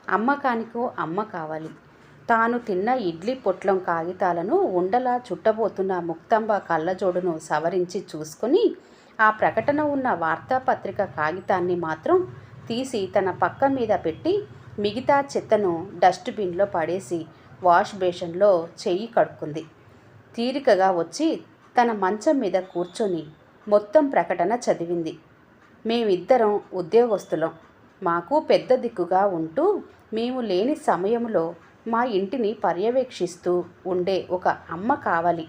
అమ్మకానికో అమ్మ కావాలి. తాను తిన్న ఇడ్లీ పొట్లం కాగితాలను ఉండలా చుట్టబోతున్న ముక్తాంబ కళ్ళజోడును సవరించి చూసుకుని ఆ ప్రకటన ఉన్న వార్తాపత్రిక కాగితాన్ని మాత్రం తీసి తన పక్క మీద పెట్టి మిగతా చెత్తను డస్ట్బిన్లో పడేసి వాష్ బేషన్లో చెయ్యి కడుక్కుంది. తీరికగా వచ్చి తన మంచం మీద కూర్చొని మొత్తం ప్రకటన చదివింది. మేమిద్దరం ఉద్యోగస్తులం. మాకు పెద్ద దిక్కుగా ఉంటూ మేము లేని సమయంలో మా ఇంటిని పర్యవేక్షిస్తూ ఉండే ఒక అమ్మ కావాలి.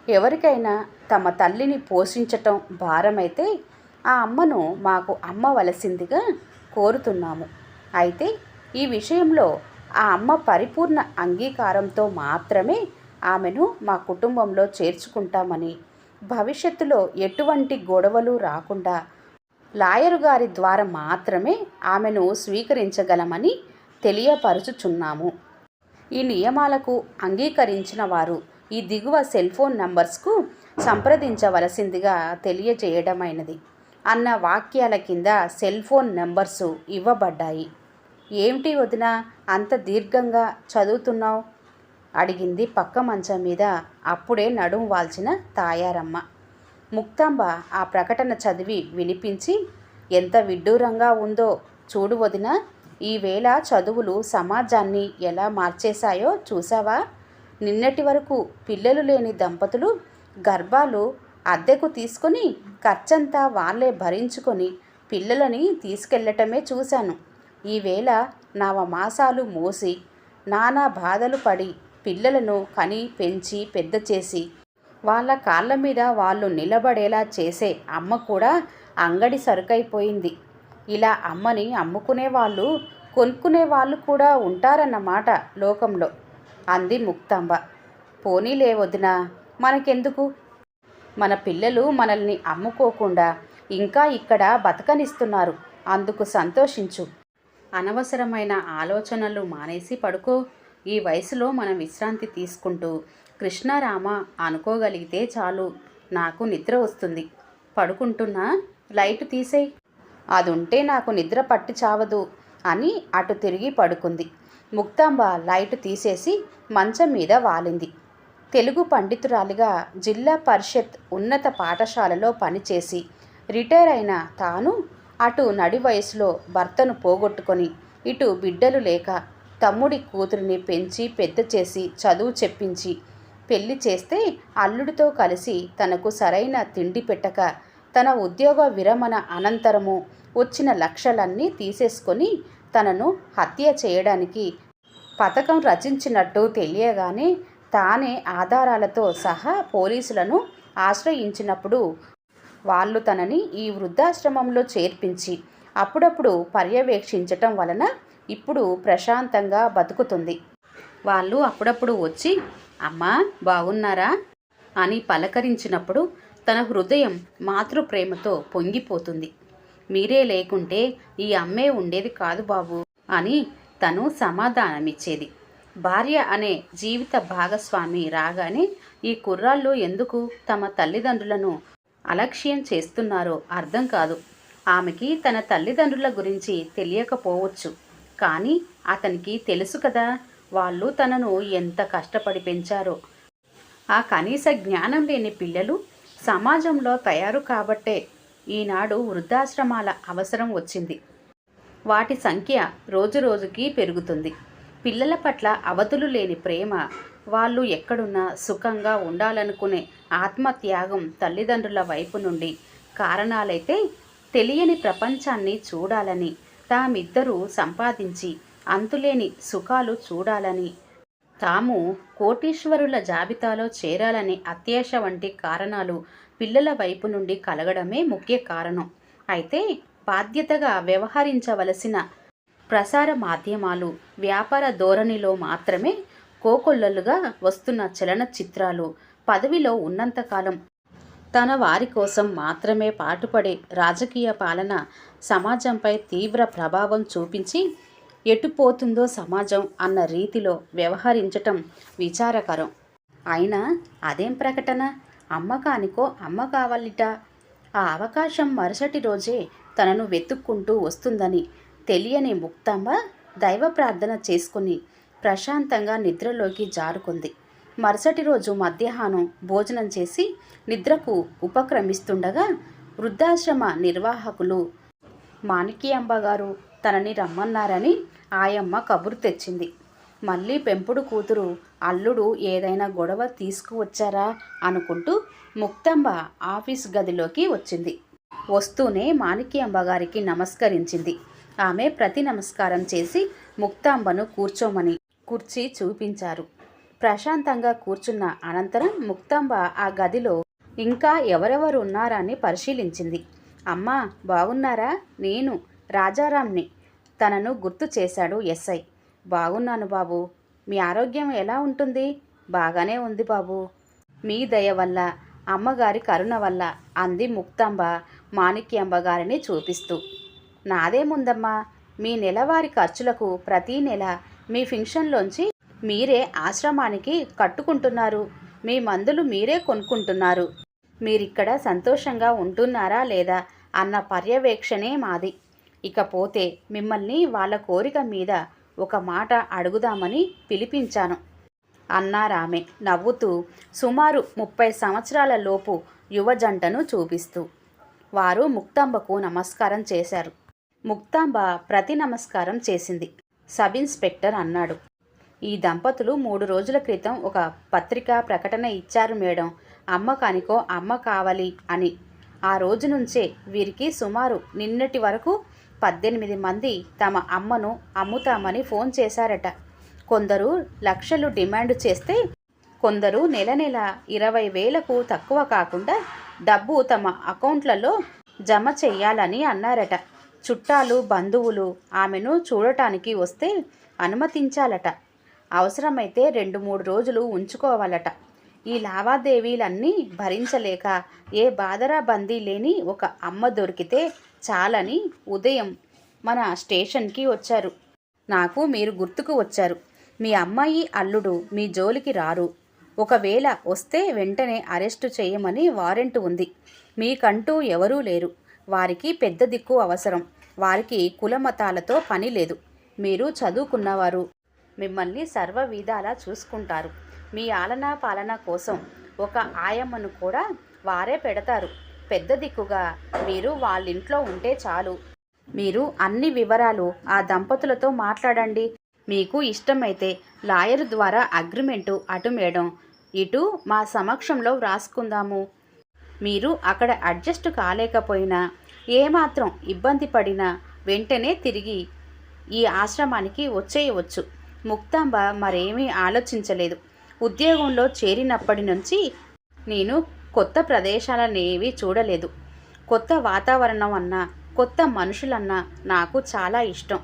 ఎవరికైనా తమ తల్లిని పోషించటం భారమైతే ఆ అమ్మను మాకు అమ్మవలసిందిగా కోరుతున్నాము. అయితే ఈ విషయంలో ఆ అమ్మ పరిపూర్ణ అంగీకారంతో మాత్రమే ఆమెను మా కుటుంబంలో చేర్చుకుంటామని, భవిష్యత్తులో ఎటువంటి గొడవలు రాకుండా లాయరు గారి ద్వారా మాత్రమే ఆమెను స్వీకరించగలమని తెలియపరుచుచున్నాము. ఈ నియమాలకు అంగీకరించిన వారు ఈ దిగువ సెల్ఫోన్ నంబర్స్కు సంప్రదించవలసిందిగా తెలియజేయడమైనది అన్న వాక్యాల కింద సెల్ఫోన్ నంబర్సు ఇవ్వబడ్డాయి. ఏమిటి వదినా అంత దీర్ఘంగా చదువుతున్నావు? అడిగింది పక్క మంచం మీద అప్పుడే నడుం వాల్చిన తాయారమ్మ. ముక్తాంబ ఆ ప్రకటన చదివి వినిపించి, ఎంత విడ్డూరంగా ఉందో చూడు వదినా, ఈవేళ చదువులు సమాజాన్ని ఎలా మార్చేశాయో చూసావా? నిన్నటి వరకు పిల్లలు లేని దంపతులు గర్భాలు అద్దెకు తీసుకొని ఖర్చంతా వాళ్ళే భరించుకొని పిల్లలని తీసుకెళ్లటమే చూశాను. ఈవేళ నవమాసాలు మోసి నానా బాధలు పడి పిల్లలను కని పెంచి పెద్ద చేసి వాళ్ళ కాళ్ళ మీద వాళ్ళు నిలబడేలా చేసే అమ్మ కూడా అంగడి సరుకైపోయింది. ఇలా అమ్మని అమ్ముకునే వాళ్ళు కొనుక్కునే వాళ్ళు కూడా ఉంటారన్నమాట లోకంలో అంది ముక్తాంబ. పోనీలే వదినా, మనకెందుకు? మన పిల్లలు మనల్ని అమ్ముకోకుండా ఇంకా ఇక్కడ బతకనిస్తున్నారు. అందుకు సంతోషించు. అనవసరమైన ఆలోచనలు మానేసి పడుకో. ఈ వయసులో మనం విశ్రాంతి తీసుకుంటూ కృష్ణారామ అనుకోగలిగితే చాలు. నాకు నిద్ర వస్తుంది. పడుకుంటున్నా, లైటు తీసేయి. అదుంటే నాకు నిద్ర పట్టి చావదు అని అటు తిరిగి పడుకుంది. ముక్తాంబ లైటు తీసేసి మంచం మీద వాలింది. తెలుగు పండితురాలిగా జిల్లా పరిషత్ ఉన్నత పాఠశాలలో పనిచేసి రిటైర్ అయిన తాను అటు నడి వయసులో భర్తను పోగొట్టుకొని ఇటు బిడ్డలు లేక తమ్ముడి కూతురిని పెంచి పెద్ద చేసి చదువు చెప్పించి పెళ్లి చేస్తే అల్లుడితో కలిసి తనకు సరైన తిండి పెట్టక తన ఉద్యోగ విరమణ అనంతరము వచ్చిన లక్షలన్నీ తీసేసుకొని తనను హత్య చేయడానికి పథకం రచించినట్టు తెలియగానే తానే ఆధారాలతో సహా పోలీసులను ఆశ్రయించినప్పుడు వాళ్ళు తనని ఈ వృద్ధాశ్రమంలో చేర్పించి అప్పుడప్పుడు పర్యవేక్షించటం వలన ఇప్పుడు ప్రశాంతంగా బతుకుతుంది. వాళ్ళు అప్పుడప్పుడు వచ్చి అమ్మా బాగున్నారా అని పలకరించినప్పుడు తన హృదయం మాతృప్రేమతో పొంగిపోతుంది. మీరే లేకుంటే ఈ అమ్మే ఉండేది కాదు బాబు అని తను సమాధానమిచ్చేది. భార్య అనే జీవిత భాగస్వామి రాగానే ఈ కుర్రాళ్ళు ఎందుకు తమ తల్లిదండ్రులను అలక్ష్యం చేస్తున్నారో అర్థం కాదు. ఆమెకి తన తల్లిదండ్రుల గురించి తెలియకపోవచ్చు, కానీ అతనికి తెలుసు కదా, వాళ్ళు తనను ఎంత కష్టపడి పెంచారో. ఆ కనీస జ్ఞానం లేని పిల్లలు సమాజంలో తయారు కాబట్టే ఈనాడు వృద్ధాశ్రమాల అవసరం వచ్చింది. వాటి సంఖ్య రోజురోజుకి పెరుగుతుంది. పిల్లల పట్ల అవధులు లేని ప్రేమ, వాళ్ళు ఎక్కడున్నా సుఖంగా ఉండాలనుకునే ఆత్మత్యాగం తల్లిదండ్రుల వైపు నుండి కారణాలైతే తెలియని ప్రపంచాన్ని చూడాలని, తామిద్దరూ సంపాదించి అంతులేని సుఖాలు చూడాలని, తాము కోటీశ్వరుల జాబితాలో చేరాలని అత్యాశ వంటి కారణాలు పిల్లల వైపు నుండి కలగడమే ముఖ్య కారణం. అయితే బాధ్యతగా వ్యవహరించవలసిన ప్రసార మాధ్యమాలు వ్యాపార ధోరణిలో మాత్రమే కోకొల్లలుగా వస్తున్న చలనచిత్రాలు పదవిలో ఉన్నంతకాలం తన వారి కోసం మాత్రమే పాటుపడే రాజకీయ పాలన సమాజంపై తీవ్ర ప్రభావం చూపించి ఎటుపోతుందో సమాజం అన్న రీతిలో వ్యవహరించటం విచారకరం. అయినా అదేం ప్రకటన? అమ్మకానికో అమ్మ కావాలిట. ఆ అవకాశం మరుసటి రోజే తనను వెతుక్కుంటూ వస్తుందని తెలియని ముక్తాంబ దైవ ప్రార్థన చేసుకుని ప్రశాంతంగా నిద్రలోకి జారుకుంది. మరుసటి రోజు మధ్యాహ్నం భోజనం చేసి నిద్రకు ఉపక్రమిస్తుండగా వృద్ధాశ్రమ నిర్వాహకులు మాణిక్యాంబ గారు తనని రమ్మన్నారని ఆయమ్మ కబురు తెచ్చింది. మళ్ళీ పెంపుడు కూతురు అల్లుడు ఏదైనా గొడవ తీసుకువచ్చారా అనుకుంటూ ముక్తాంబ ఆఫీస్ గదిలోకి వచ్చింది. వస్తూనే మాణిక్యాంబ గారికి నమస్కరించింది. ఆమె ప్రతి నమస్కారం చేసి ముక్తాంబను కూర్చోమని కుర్చీ చూపించారు. ప్రశాంతంగా కూర్చున్న అనంతరం ముక్తాంబ ఆ గదిలో ఇంకా ఎవరెవరు ఉన్నారా అని పరిశీలించింది. అమ్మా బాగున్నారా? నేను రాజారాంని. తనను గుర్తు చేశాడు ఎస్ఐ. బాగున్నాను బాబు. మీ ఆరోగ్యం ఎలా ఉంటుంది? బాగానే ఉంది బాబు. మీ దయ వల్ల, అమ్మగారి కరుణ వల్ల అంది ముక్తాంబ మాణిక్యాంబ గారిని చూపిస్తూ. నాదేముందమ్మా, మీ నెలవారీ ఖర్చులకు ప్రతీ నెల మీ ఫింక్షన్లోంచి మీరే ఆశ్రమానికి కట్టుకుంటున్నారు. మీ మందులు మీరే కొనుక్కుంటున్నారు. మీరిక్కడ సంతోషంగా ఉంటున్నారా లేదా అన్న పర్యవేక్షణే మాది. ఇకపోతే మిమ్మల్ని వాళ్ళ కోరిక మీద ఒక మాట అడుగుదామని పిలిపించాను అన్నారామె నవ్వుతూ సుమారు 30 సంవత్సరాల లోపు యువజంటను చూపిస్తూ. వారు ముక్తాంబకు నమస్కారం చేశారు. ముక్తాంబ ప్రతి నమస్కారం చేసింది. సబ్ ఇన్స్పెక్టర్ అన్నాడు, ఈ దంపతులు 3 రోజుల క్రితం ఒక పత్రికా ప్రకటన ఇచ్చారు మేడం. అమ్మకానికో అమ్మ కావాలి అని. ఆ రోజు నుంచే వీరికి సుమారు నిన్నటి వరకు 18 మంది తమ అమ్మను అమ్ముతామని ఫోన్ చేశారట. కొందరు లక్షలు డిమాండ్ చేస్తే, కొందరు నెల నెల 20,000కు తక్కువ కాకుండా డబ్బు తమ అకౌంట్లలో జమ చెయ్యాలని అన్నారట. చుట్టాలు బంధువులు ఆమెను చూడటానికి వస్తే అనుమతించాలట. అవసరమైతే 2-3 రోజులు ఉంచుకోవాలట. ఈ లావాదేవీలన్నీ భరించలేక ఏ బాదరా బందీ లేని ఒక అమ్మ దొరికితే చాలని ఉదయం మన స్టేషన్కి వచ్చారు. నాకు మీరు గుర్తుకు వచ్చారు. మీ అమ్మాయి అల్లుడు మీ జోలికి రారు. ఒకవేళ వస్తే వెంటనే అరెస్టు చేయమని వారెంట్ ఉంది. మీకంటూ ఎవరూ లేరు. వారికి పెద్ద దిక్కు అవసరం. వారికి కులమతాలతో పని లేదు. మీరు చదువుకున్నవారు. మిమ్మల్ని సర్వ విధాలా చూసుకుంటారు. మీ ఆలనా పాలన కోసం ఒక ఆయమ్మను కూడా వారే పెడతారు. పెద్ద దిక్కుగా మీరు వాళ్ళింట్లో ఉంటే చాలు. మీరు అన్ని వివరాలు ఆ దంపతులతో మాట్లాడండి. మీకు ఇష్టమైతే లాయర్ ద్వారా అగ్రిమెంటు అటు మేడం, ఇటు మా సమక్షంలో వ్రాసుకుందాము. మీరు అక్కడ అడ్జస్ట్ కాలేకపోయినా, ఏమాత్రం ఇబ్బంది పడినా వెంటనే తిరిగి ఈ ఆశ్రమానికి వచ్చేయవచ్చు. ముక్తాంబ మరేమీ ఆలోచించలేదు. ఉద్యోగంలో చేరినప్పటి నుంచి నేను కొత్త ప్రదేశాలనేవి చూడలేదు. కొత్త వాతావరణం అన్నా, కొత్త మనుషులన్నా నాకు చాలా ఇష్టం.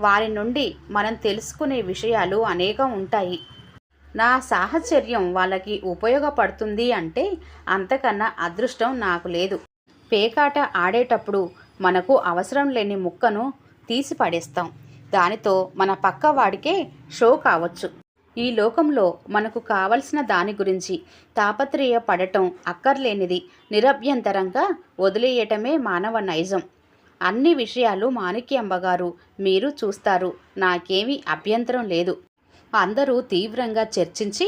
వారి నుండి మనం తెలుసుకునే విషయాలు అనేకం ఉంటాయి. నా సాహచర్యం వాళ్ళకి ఉపయోగపడుతుంది అంటే అంతకన్నా అదృష్టం నాకు లేదు. పేకాట ఆడేటప్పుడు మనకు అవసరం లేని ముక్కను తీసి పడేస్తాం. దానితో మన పక్కవాడికే షో కావచ్చు. ఈ లోకంలో మనకు కావలసిన దాని గురించి తాపత్రయపడటం అక్కర్లేనిది నిరభ్యంతరంగా వదిలేయటమే మానవ నైజం. అన్ని విషయాలు మాణిక్యాంబ గారు మీరు చూస్తారు. నాకేమీ అభ్యంతరం లేదు. అందరూ తీవ్రంగా చర్చించి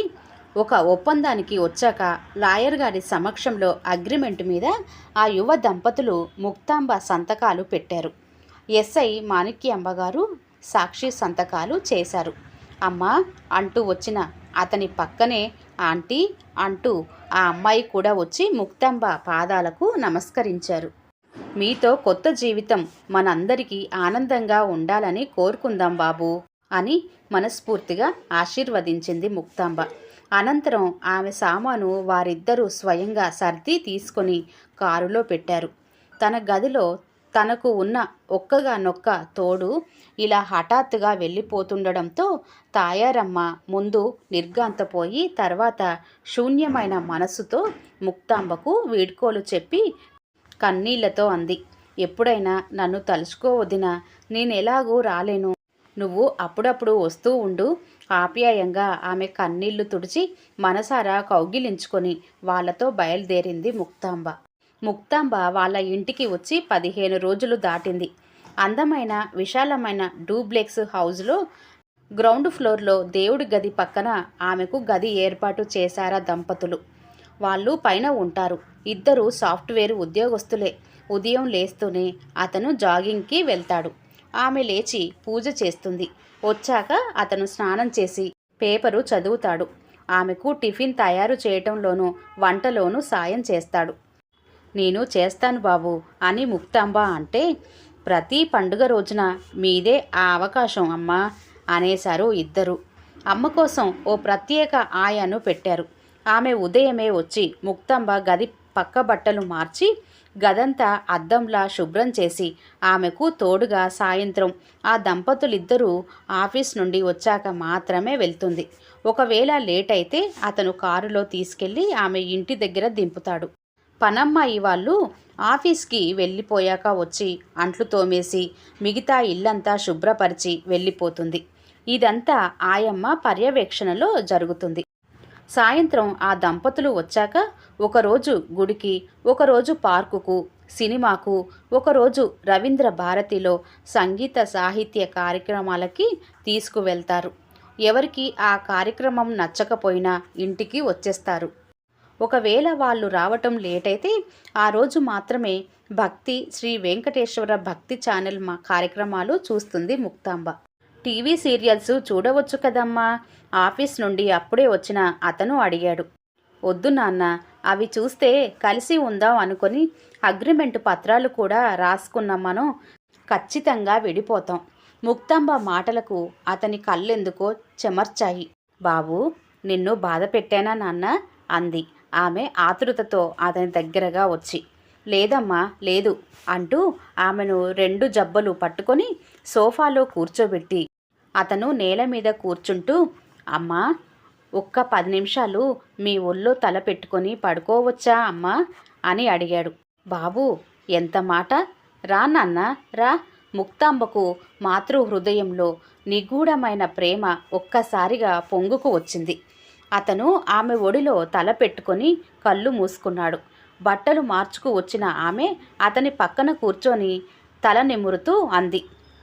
ఒక ఒప్పందానికి వచ్చాక లాయర్ గారి సమక్షంలో అగ్రిమెంట్ మీద ఆ యువ దంపతులు ముక్తాంబ సంతకాలు పెట్టారు. ఎస్ఐ మాణిక్యాంబ గారు సాక్షి సంతకాలు చేశారు. అమ్మా అంటూ వచ్చిన అతని పక్కనే ఆంటీ అంటూ ఆ అమ్మాయి కూడా వచ్చి ముక్తాంబ పాదాలకు నమస్కరించారు. మీతో కొత్త జీవితం మనందరికీ ఆనందంగా ఉండాలని కోరుకుందాం బాబు అని మనస్ఫూర్తిగా ఆశీర్వదించింది ముక్తాంబ. అనంతరం ఆమె సామాను వారిద్దరూ స్వయంగా సర్ది తీసుకొని కారులో పెట్టారు. తన గదిలో తనకు ఉన్న ఒక్కగానొక్క తోడు ఇలా హఠాత్తుగా వెళ్ళిపోతుండడంతో తాయారమ్మ ముందు నిర్ఘాంతపోయి తర్వాత శూన్యమైన మనసుతో ముక్తాంబకు వీడ్కోలు చెప్పి కన్నీళ్లతో అంది, ఎప్పుడైనా నన్ను తలుచుకోవదినా, నేనెలాగూ రాలేను. నువ్వు అప్పుడప్పుడు వస్తూ ఉండు. ఆప్యాయంగా ఆమె కన్నీళ్లు తుడిచి మనసారా కౌగిలించుకొని వాళ్లతో బయలుదేరింది ముక్తాంబ. ముక్తాంబ వాళ్ళ ఇంటికి వచ్చి 15 రోజులు దాటింది. అందమైన విశాలమైన డూప్లెక్స్ హౌస్లో గ్రౌండ్ ఫ్లోర్లో దేవుడి గది పక్కన ఆమెకు గది ఏర్పాటు చేశారా దంపతులు. వాళ్ళు పైన ఉంటారు. ఇద్దరు సాఫ్ట్వేర్ ఉద్యోగస్తులే. ఉదయం లేస్తూనే అతను జాగింగ్కి వెళ్తాడు. ఆమె లేచి పూజ చేస్తుంది. వచ్చాక అతను స్నానం చేసి పేపరు చదువుతాడు. ఆమెకు టిఫిన్ తయారు చేయటంలోనూ వంటలోనూ సాయం చేస్తాడు. నేను చేస్తాను బాబు అని ముక్తాంబ అంటే, ప్రతి పండుగ రోజున మీదే ఆ అవకాశం అమ్మా అనేశారు ఇద్దరు. అమ్మ కోసం ఓ ప్రత్యేక ఆయను పెట్టారు. ఆమె ఉదయమే వచ్చి ముక్తాంబ గది పక్క బట్టలు మార్చి గదంతా అద్దంలా శుభ్రం చేసి ఆమెకు తోడుగా సాయంత్రం ఆ దంపతులిద్దరూ ఆఫీస్ నుండి వచ్చాక మాత్రమే వెళ్తుంది. ఒకవేళ లేట్ అయితే అతను కారులో తీసుకెళ్ళి ఆమె ఇంటి దగ్గర దింపుతాడు. పనమ్మాయి వాళ్ళు ఆఫీస్కి వెళ్ళిపోయాక వచ్చి అంట్లు తోమేసి మిగతా ఇల్లంతా శుభ్రపరిచి వెళ్ళిపోతుంది. ఇదంతా ఆయమ్మ పర్యవేక్షణలో జరుగుతుంది. సాయంత్రం ఆ దంపతులు వచ్చాక ఒకరోజు గుడికి, ఒకరోజు పార్కుకు, సినిమాకు, ఒకరోజు రవీంద్ర భారతిలో సంగీత సాహిత్య కార్యక్రమాలకి తీసుకువెళ్తారు. ఎవరికి ఆ కార్యక్రమం నచ్చకపోయినా ఇంటికి వచ్చేస్తారు. ఒకవేళ వాళ్ళు రావటం లేటైతే ఆ రోజు మాత్రమే భక్తి శ్రీ వెంకటేశ్వర భక్తి ఛానల్ కార్యక్రమాలు చూస్తుంది ముక్తాంబ. టీవీ సీరియల్స్ చూడవచ్చు కదమ్మా, ఆఫీస్ నుండి అప్పుడే వచ్చిన అతను అడిగాడు. వద్దు నాన్న, అవి చూస్తే కలిసి ఉందాం అనుకొని అగ్రిమెంట్ పత్రాలు కూడా రాసుకున్నామనో ఖచ్చితంగా విడిపోతాం. ముక్తాంబ మాటలకు అతని కళ్ళెందుకో చెమర్చాయి. బాబు, నిన్ను బాధ పెట్టానా నాన్న అంది ఆమె ఆతృతతో అతని దగ్గరగా వచ్చి. లేదమ్మా లేదు అంటూ ఆమెను 2 జబ్బలు పట్టుకొని సోఫాలో కూర్చోబెట్టి అతను నేల మీద కూర్చుంటూ, అమ్మా, ఒక్క 10 నిమిషాలు మీ ఒళ్ళో తల పెట్టుకొని పడుకోవచ్చా అమ్మా అని అడిగాడు. బాబు, ఎంత మాట, రా నాన్న రా. ముక్తాంబకు మాతృహృదయంలో నిగూఢమైన ప్రేమ ఒక్కసారిగా పొంగుకు వచ్చింది. అతను ఆమె ఒడిలో తల పెట్టుకొని కళ్ళు మూసుకున్నాడు. బట్టలు మార్చుకు వచ్చిన ఆమె అతని పక్కన కూర్చొని తల నిమురుతూ అంది,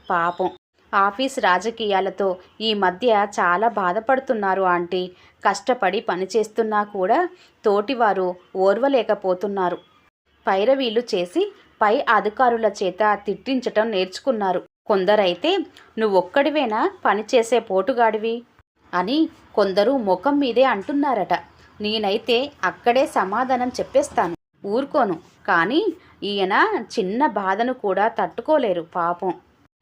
పాపం, ఆఫీస్ రాజకీయాలతో ఈ మధ్య చాలా బాధపడుతున్నారు ఆంటీ. కష్టపడి పనిచేస్తున్నా కూడా తోటివారు ఓర్వలేకపోతున్నారు. పైరవీలు చేసి పై అధికారుల చేత తిట్టించటం నేర్చుకున్నారు. కొందరైతే నువ్వొక్కడివేనా పనిచేసే పోటుగాడివి అని కొందరు ముఖం మీదే అంటున్నారట. నేనైతే అక్కడే సమాధానం చెప్పేస్తాను, ఊరుకోను. కానీ ఈయన చిన్న బాధను కూడా తట్టుకోలేరు పాపం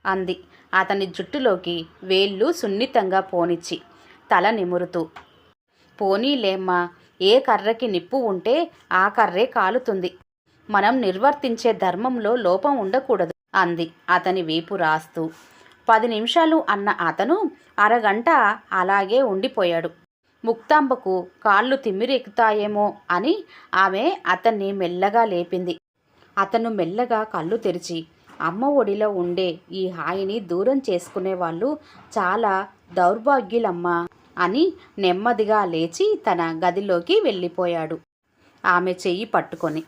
అంది అతని జుట్టులోకి వేళ్ళు సున్నితంగా పోనిచ్చి తల నిమురుతూ. పోనీలేమ్మా, ఏ కర్రకి నిప్పు ఉంటే ఆ కర్రే కాలుతుంది. మనం నిర్వర్తించే ధర్మంలో లోపం ఉండకూడదు అంది అతని వీపు రాస్తూ. 10 నిమిషాలు అన్న అతను అరగంట అలాగే ఉండిపోయాడు. ముక్తాంబకు కాళ్ళు తిమ్మిరెక్కుతాయేమో అని ఆమె అతన్ని మెల్లగా లేపింది. అతను మెల్లగా కళ్ళు తెరిచి, అమ్మ ఒడిలో ఉండే ఈ హాయిని దూరం చేసుకునే వాళ్ళు చాలా దౌర్భాగ్యులమ్మా అని నెమ్మదిగా లేచి తన గదిలోకి వెళ్ళిపోయాడు ఆమె చెయ్యి పట్టుకొని.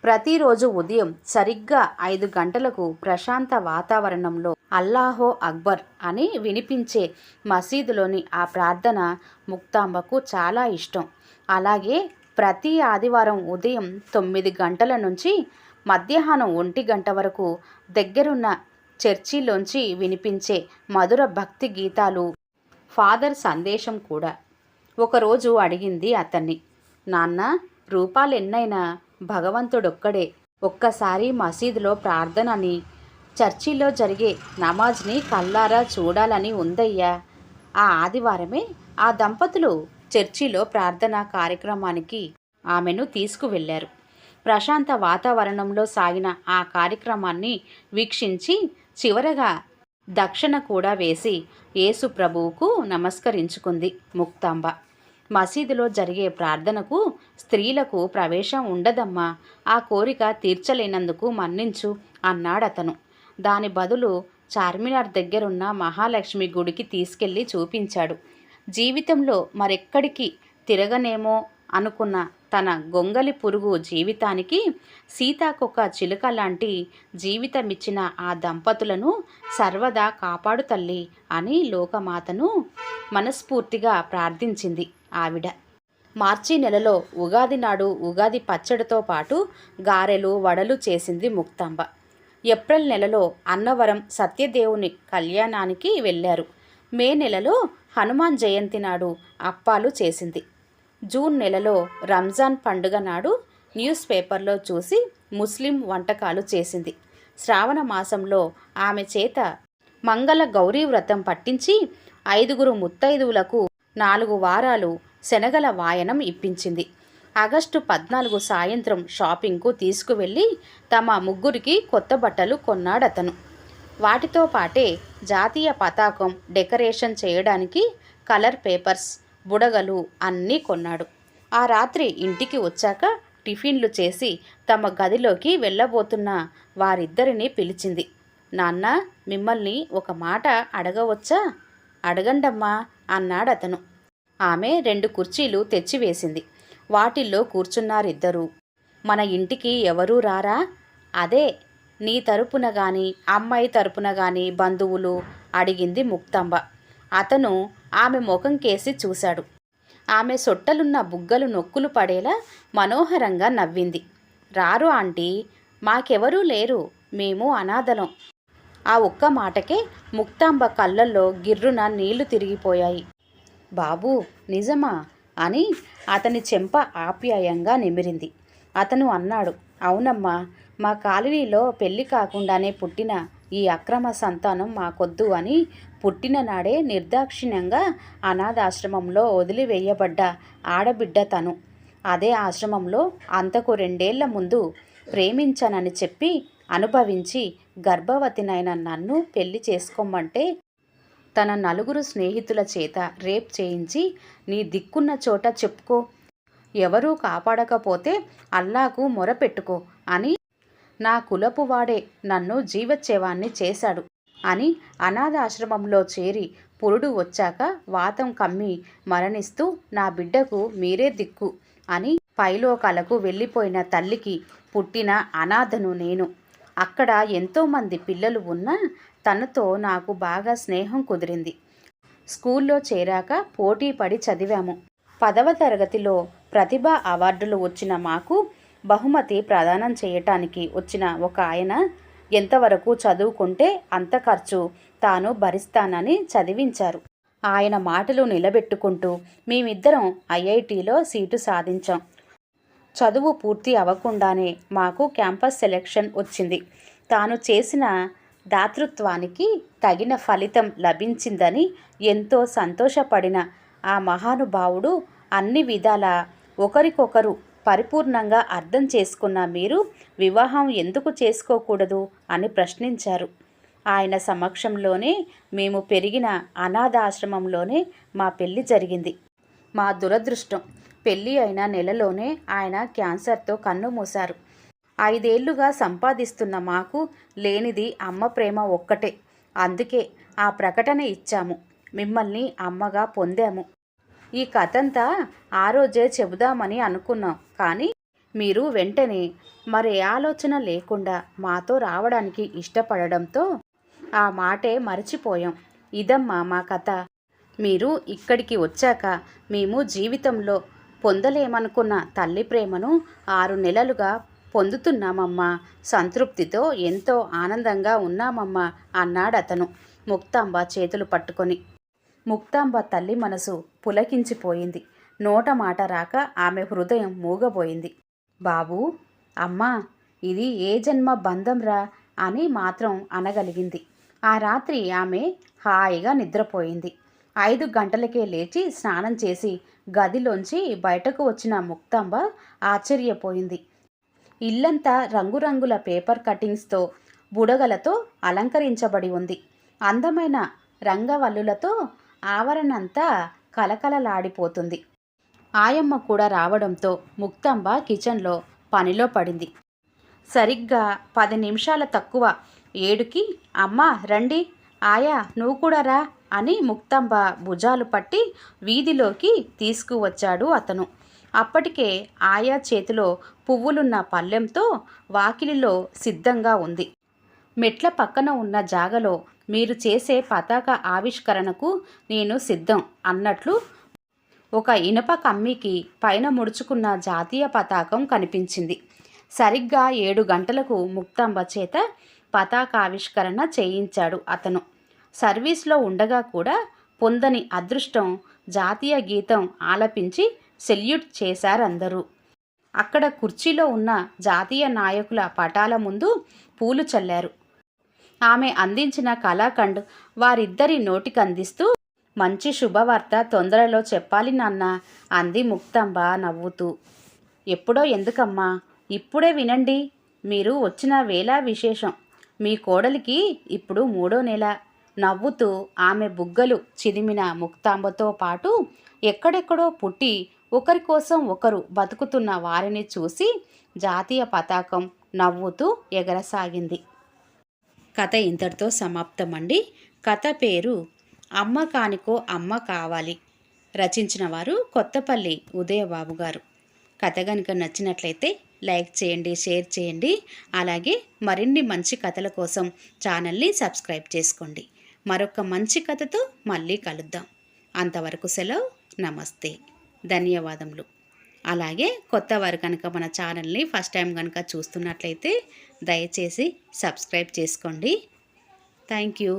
ప్రతిరోజు ఉదయం సరిగ్గా 5 గంటలకు ప్రశాంత వాతావరణంలో అల్లాహో అక్బర్ అని వినిపించే మసీదులోని ఆ ప్రార్థన ముక్తాంబకు చాలా ఇష్టం. అలాగే ప్రతి ఆదివారం ఉదయం 9 గంటల నుంచి మధ్యాహ్నం 1 గంట వరకు దగ్గరున్న చర్చిలోంచి వినిపించే మధుర భక్తి గీతాలు, ఫాదర్ సందేశం కూడా. ఒకరోజు అడిగింది అతన్ని, నాన్న, రూపాలెన్నైనా భగవంతుడొక్కడే. ఒక్కసారి మసీదులో ప్రార్థనని, చర్చిలో జరిగే నమాజ్ని కల్లారా చూడాలని ఉందయ్యా. ఆ ఆదివారమే ఆ దంపతులు చర్చిలో ప్రార్థనా కార్యక్రమానికి ఆమెను తీసుకువెళ్లారు. ప్రశాంత వాతావరణంలో సాగిన ఆ కార్యక్రమాన్ని వీక్షించి చివరగా దక్షిణ కూడా వేసి యేసు ప్రభువుకు నమస్కరించుకుంది ముక్తాంబ. మసీదులో జరిగే ప్రార్థనకు స్త్రీలకు ప్రవేశం ఉండదమ్మా, ఆ కోరిక తీర్చలేనందుకు మన్నించు అన్నాడతను. దాని బదులు చార్మినార్ దగ్గరున్న మహాలక్ష్మి గుడికి తీసుకెళ్ళి చూపించాడు. జీవితంలో మరెక్కడికి తిరగనేమో అనుకున్న తన గొంగలి పురుగు జీవితానికి సీతాకొక చిలుక లాంటి జీవితమిచ్చిన ఆ దంపతులను సర్వదా కాపాడు తల్లి అని లోకమాతను మనస్ఫూర్తిగా ప్రార్థించింది ఆవిడ. మార్చి నెలలో ఉగాది నాడు ఉగాది పచ్చడితో పాటు గారెలు వడలు చేసింది ముక్తాంబ. ఏప్రిల్ నెలలో అన్నవరం సత్యదేవుని కళ్యాణానికి వెళ్ళారు. మే నెలలో హనుమాన్ జయంతి నాడు అప్పాలు చేసింది. జూన్ నెలలో రంజాన్ పండుగ నాడు న్యూస్ పేపర్లో చూసి ముస్లిం వంటకాలు చేసింది. శ్రావణ మాసంలో ఆమె చేత మంగళ గౌరీ వ్రతం పట్టించి 5 ముత్తైదువులకు 4 వారాలు శనగల వాయనం ఇప్పించింది. ఆగస్టు 14 సాయంత్రం షాపింగ్కు తీసుకువెళ్ళి తమ ముగ్గురికి కొత్త బట్టలు కొన్నాడతను. వాటితో పాటే జాతీయ పతాకం డెకరేషన్ చేయడానికి కలర్ పేపర్స్, బుడగలు అన్నీ కొన్నాడు. ఆ రాత్రి ఇంటికి వచ్చాక టిఫిన్లు చేసి తమ గదిలోకి వెళ్ళబోతున్న వారిద్దరిని పిలిచింది. నాన్న, మిమ్మల్ని ఒక మాట అడగవచ్చా? అడగండమ్మా అన్నాడతను. ఆమె 2 కుర్చీలు తెచ్చివేసింది. వాటిల్లో కూర్చున్నారిద్దరూ. మన ఇంటికి ఎవరూ రారా? అదే, నీ తరపున గాని అమ్మాయి తరపున గాని బంధువులు అడిగింది ముక్తాంబ. అతను ఆమె ముఖం కేసి చూశాడు. ఆమె సొట్టలున్న బుగ్గలు నొక్కులు పడేలా మనోహరంగా నవ్వింది. రారు ఆంటీ, మాకెవరూ లేరు, మేము అనాథలం. ఆ ఒక్క మాటకే ముక్తాంబ కళ్ళల్లో గిర్రున నీళ్లు తిరిగిపోయాయి. బాబూ, నిజమా అని అతని చెంప ఆప్యాయంగా నిమిరింది. అతను అన్నాడు, అవునమ్మా, మా కాలనీలో పెళ్లి కాకుండానే పుట్టిన ఈ అక్రమ సంతానం మాకొద్దు అని పుట్టిన నాడే నిర్దాక్షిణ్యంగా అనాథాశ్రమంలో వదిలివేయబడ్డ ఆడబిడ్డ తను. అదే ఆశ్రమంలో అంతకు 2 ఏళ్ల ముందు ప్రేమించానని చెప్పి అనుభవించి గర్భవతినైన నన్ను పెళ్లి చేసుకోమంటే తన 4 స్నేహితుల చేత రేప్ చేయించి నీ దిక్కున్న చోట చెప్పుకో, ఎవరూ కాపాడకపోతే అల్లాకు మొరపెట్టుకో అని నా కులపు వాడే నన్ను జీవచ్ఛవాన్ని చేశాడు అని అనాథాశ్రమంలో చేరి పురుడు వచ్చాక వాతం కమ్మి మరణిస్తూ నా బిడ్డకు మీరే దిక్కు అని పైలోకాలకు వెళ్ళిపోయిన తల్లికి పుట్టిన అనాథను నేను. అక్కడ ఎంతోమంది పిల్లలు ఉన్నా తనతో నాకు బాగా స్నేహం కుదిరింది. స్కూల్లో చేరాక పోటీ పడి చదివాము. 10వ తరగతిలో ప్రతిభా అవార్డులు వచ్చిన మాకు బహుమతి ప్రదానం చేయటానికి వచ్చిన ఒక ఆయన ఎంతవరకు చదువుకుంటే అంత ఖర్చు తాను భరిస్తానని చదివించారు. ఆయన మాటలు నిలబెట్టుకుంటూ మేమిద్దరం ఐఐటిలో సీటు సాధించాం. చదువు పూర్తి అవ్వకుండానే మాకు క్యాంపస్ సెలెక్షన్ వచ్చింది. తాను చేసిన దాతృత్వానికి తగిన ఫలితం లభించిందని ఎంతో సంతోషపడిన ఆ మహానుభావుడు అన్ని విధాలా ఒకరికొకరు పరిపూర్ణంగా అర్థం చేసుకున్న మీరు వివాహం ఎందుకు చేసుకోకూడదు అని ప్రశ్నించారు. ఆయన సమక్షంలోనే మేము పెరిగిన అనాథాశ్రమంలోనే మా పెళ్లి జరిగింది. మా దురదృష్టం, పెళ్ళి అయిన నెలలోనే ఆయన క్యాన్సర్తో కన్నుమూశారు. 5 ఏళ్లుగా సంపాదిస్తున్న మాకు లేనిది అమ్మ ప్రేమ ఒక్కటే. అందుకే ఆ ప్రకటన ఇచ్చాము. మిమ్మల్ని అమ్మగా పొందాము. ఈ కథంతా ఆ రోజే చెబుదామని అనుకున్నాం. కానీ మీరు వెంటనే మరే ఆలోచన లేకుండా మాతో రావడానికి ఇష్టపడడంతో ఆ మాటే మరచిపోయాం. ఇదమ్మా మా కథ. మీరు ఇక్కడికి వచ్చాక మేము జీవితంలో పొందలేమనుకున్న తల్లి ప్రేమను 6 నెలలుగా పొందుతున్నామమ్మా. సంతృప్తితో ఎంతో ఆనందంగా ఉన్నామమ్మా అన్నాడతను ముక్తాంబ చేతులు పట్టుకొని. ముక్తాంబ తల్లి మనసు పులకించిపోయింది. నోట మాట రాక ఆమె హృదయం మూగబోయింది. బాబూ, అమ్మా, ఇది ఏ జన్మ బంధంరా అని మాత్రం అనగలిగింది. ఆ రాత్రి ఆమె హాయిగా నిద్రపోయింది. 5 గంటలకే లేచి స్నానం చేసి గదిలోంచి బయటకు వచ్చిన ముక్తాంబ ఆశ్చర్యపోయింది. ఇల్లంతా రంగురంగుల పేపర్ కటింగ్స్తో, బుడగలతో అలంకరించబడి ఉంది. అందమైన రంగవల్లులతో ఆవరణంతా కలకలలాడిపోతుంది. ఆయమ్మ కూడా రావడంతో ముక్తాంబ కిచెన్లో పనిలో పడింది. సరిగ్గా 10 నిమిషాల తక్కువ 7కి అమ్మా రండి, ఆయా నువ్వు కూడా రా అని ముక్తాంబ భుజాలు పట్టి వీధిలోకి తీసుకువచ్చాడు అతను. అప్పటికే ఆయా చేతిలో పువ్వులున్న పళ్ళెంతో వాకిలిలో సిద్ధంగా ఉంది. మెట్ల పక్కన ఉన్న జాగలో మీరు చేసే పతాక ఆవిష్కరణకు నేను సిద్ధం అన్నట్లు ఒక ఇనుప కమ్మికి పైన ముడుచుకున్న జాతీయ పతాకం కనిపించింది. సరిగ్గా 7 గంటలకు ముక్తాంబ చేత పతాకావిష్కరణ చేయించాడు అతను. సర్వీస్లో ఉండగా కూడా పొందని అదృష్టం. జాతీయ గీతం ఆలపించి సెల్యూట్ చేశారందరూ. అక్కడ కుర్చీలో ఉన్న జాతీయ నాయకుల పటాల ముందు పూలు చల్లారు. ఆమె అందించిన కళాఖండ్ వారిద్దరి నోటికందిస్తూ, మంచి శుభవార్త తొందరలో చెప్పాలి నాన్న అంది ముక్తాంబ నవ్వుతూ. ఎప్పుడో ఎందుకమ్మా, ఇప్పుడే వినండి. మీరు వచ్చిన వేళ విశేషం. మీ కోడలికి ఇప్పుడు 3వ నెల. నవ్వుతూ ఆమె బుగ్గలు చిదిమిన ముక్తాంబతో పాటు ఎక్కడెక్కడో పుట్టి ఒకరి కోసం ఒకరు బతుకుతున్న వారిని చూసి జాతీయ పతాకం నవ్వుతూ ఎగరసాగింది. కథ ఇంతటితో సమాప్తమండి. కథ పేరు అమ్మ కానికో అమ్మ కావాలి. రచించిన వారు కొత్తపల్లి ఉదయబాబు గారు. కథ కనుక నచ్చినట్లయితే లైక్ చేయండి, షేర్ చేయండి. అలాగే మరిన్ని మంచి కథల కోసం ఛానల్ని సబ్స్క్రైబ్ చేసుకోండి. మరొక మంచి కథతో మళ్ళీ కలుద్దాం. అంతవరకు సెలవు. నమస్తే, ధన్యవాదములు. అలాగే కొత్త వారు కనుక మన ఛానల్ని ఫస్ట్ టైం కనుక చూస్తున్నట్లయితే దయచేసి సబ్స్క్రైబ్ చేసుకోండి. Thank you.